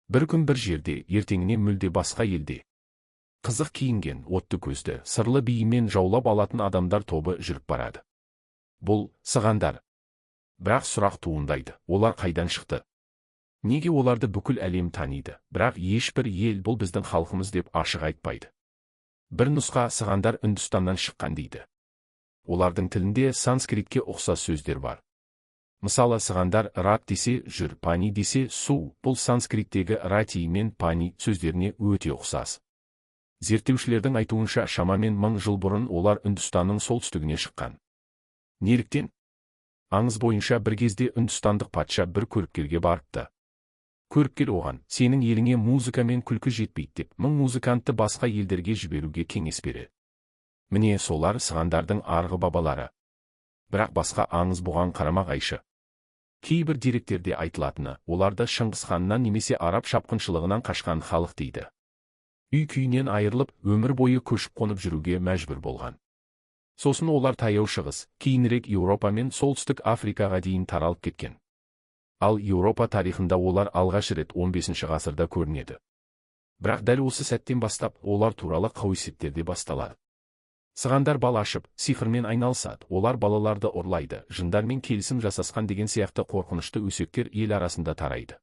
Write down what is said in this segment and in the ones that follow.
Бір күн бір жерде, ертеңіне мүлде басқа елде. Қызық киінген, отты көзді, сырлы биімен жаулап алатын адамдар тобы жүріп барады. Бұл сығандар. Бірақ сұрақ туындайды, олар қайдан шықты? Неге оларды бүкіл әлем таниды, бірақ ешбір ел бұл біздің халқымыз деп ашық айтпайды. Бір нұсқа сығандар Үндістаннан шыққан дейді. Олардың тілінде санскритке ұқсас сөздер бар. Мысалы, сығандар рат десе жүр, пани десе су, бұл санскриттегі рати мен пани сөздеріне өте ұқсас. Зерттеушілердің айтуынша шамамен 1000 жыл бұрын олар Үндістанның солтүстігіне шыққан. Неліктен? Аңыз бойынша бір кезде үндістандық патша бір көріпкелге барыпты. Көріпкел оған, сенің еліңе музыка мен күлкі жетпейді деп, 1000 музыкантты басқа елдерге жіберуге кеңес береді. Міне солар сығандардың арғы бабалары. Бірақ басқа аңыз бұған қарама-қайшы. Кейбір деректерде айтылатыны, оларды Шыңғыс ханнан немесе араб шапқыншылығынан қашқан халық дейді. Үй-күйінен айырылып, өмір бойы көшіп қонып жүруге мәжбүр болған. Сосын олар Таяу Шығыс, кейінірек Еуропа мен Солтүстік Африкаға дейін таралып кеткен. Ал Еуропа тарихында олар алғаш рет 15 ғасырда көрінеді. Бірақ дәл осы сәттен бастап олар туралы қауесеттерде басталады. Сығандар бал ашып, сиқырмен айналысады, олар балаларды ұрлайды, жындармен келісім жасасқан деген сияқты қорқынышты өсектер ел арасында тарайды.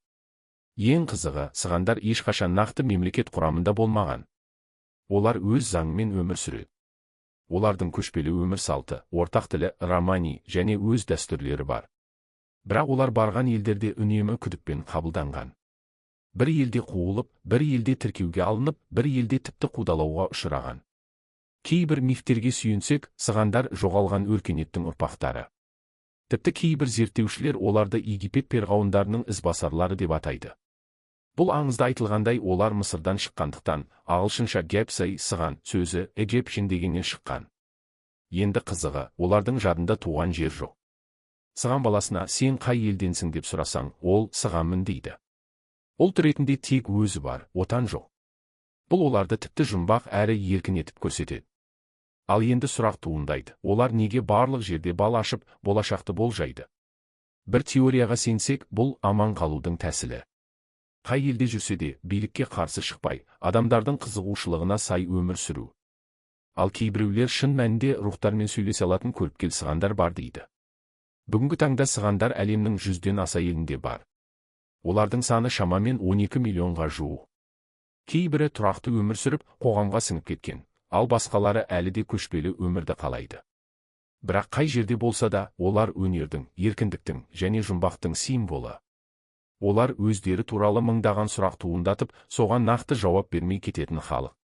Ең қызығы, сығандар ешқашан нақты мемлекет құрамында болмаған. Олар өз заңымен өмір сүреді. Олардың көшпелі өмір салты, ортақ тілі, романи және өз дәстүрлері бар. Бірақ олар барған елдерде үнемі күдікпен қабылданған. Бір елде қуылып, бір елде тіркеуге алынып, бір елде тіпті қудалауға ұшыраған. Кейбір мифтерге сүйенсек, сығандар жоғалған өркениеттің ұрпақтары. Тіпті кейбір зерттеушілер оларды Египет перғауындарының ізбасарлары деп атайды. Бұл аңызда айтылғандай олар Мысырдан шыққандықтан, ағылшынша гепсай сыған сөзі Egyptian дегеннен шыққан. Енді қызығы, олардың жадында туған жер жоқ. Сыған баласына сен қай елденсің деп сұрасаң, ол сығанмын дейді. Ұлт ретінде тек өзі бар, отан жоқ. Бұл оларды тіпті жұмбақ әрі еркін етіп көрсетеді. Ал енді сұрақ туындайды, олар неге барлық жерде бал ашып, болашақты болжайды? Бір теорияға сенсек, бұл аман қалудың тәсілі. Қай елде жүрсе де, билікке қарсы шықпай, адамдардың қызығушылығына сай өмір сүру. Ал кейбіреулер шын мәнінде рухтармен сөйлесе алатын көріпкел сығандар бар дейді. Бүгінгі таңда сығандар әлемнің 100-ден аса елінде бар. Олардың саны шамамен 12 миллионға жуық. Кейбірі тұрақты өмір сүріп, қоғамға сіңіп кеткен, ал басқалары әлі де көшпелі өмірді қалайды. Бірақ қай жерде болса да, олар өнердің, еркіндіктің және жұмбақтың символы. Олар өздері туралы мыңдаған сұрақ туындатып, соған нақты жауап бермей кететін халық.